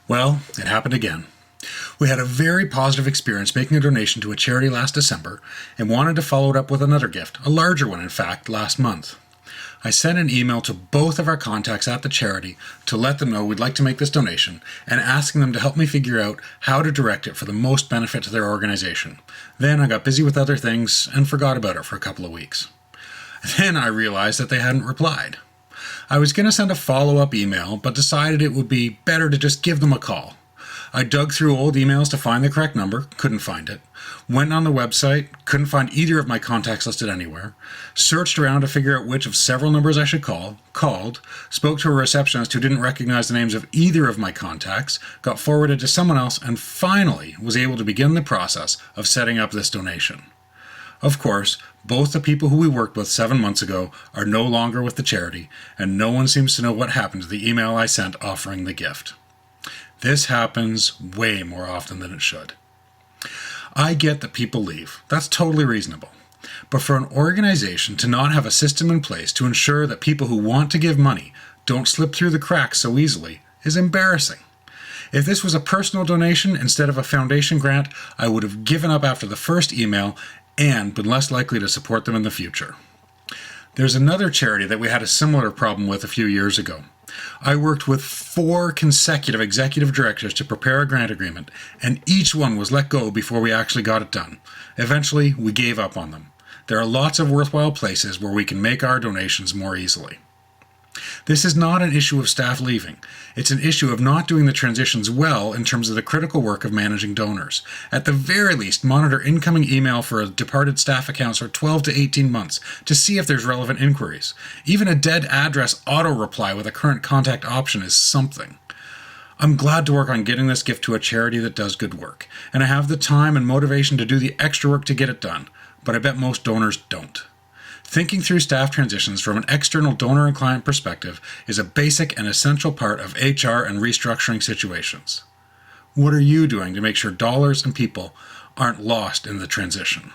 Well, it happened again. We had a very positive experience making a donation to a charity last December and wanted to follow it up with another gift, a larger one in fact, last month. I sent an email to both of our contacts at the charity to let them know we'd like to make this donation and asking them to help me figure out how to direct it for the most benefit to their organization. Then I got busy with other things and forgot about it for a couple of weeks. Then I realized that they hadn't replied. I was going to send a follow-up email, but decided it would be better to just give them a call. I dug through old emails to find the correct number, couldn't find it. Went on the website, couldn't find either of my contacts listed anywhere. Searched around to figure out which of several numbers I should call. Called. Spoke to a receptionist who didn't recognize the names of either of my contacts. Got forwarded to someone else and finally was able to begin the process of setting up this donation. Of course, both the people who we worked with 7 months ago are no longer with the charity, and no one seems to know what happened to the email I sent offering the gift. This happens way more often than it should. I get that people leave. That's totally reasonable. But for an organization to not have a system in place to ensure that people who want to give money don't slip through the cracks so easily is embarrassing. If this was a personal donation instead of a foundation grant, I would have given up after the first email and been less likely to support them in the future. There's another charity that we had a similar problem with a few years ago. I worked with 4 consecutive executive directors to prepare a grant agreement, and each one was let go before we actually got it done. Eventually, we gave up on them. There are lots of worthwhile places where we can make our donations more easily. This is not an issue of staff leaving. It's an issue of not doing the transitions well in terms of the critical work of managing donors. At the very least, monitor incoming email for departed staff accounts for 12 to 18 months to see if there's relevant inquiries. Even a dead address auto-reply with a current contact option is something. I'm glad to work on getting this gift to a charity that does good work, and I have the time and motivation to do the extra work to get it done, but I bet most donors don't. Thinking through staff transitions from an external donor and client perspective is a basic and essential part of HR and restructuring situations. What are you doing to make sure dollars and people aren't lost in the transition?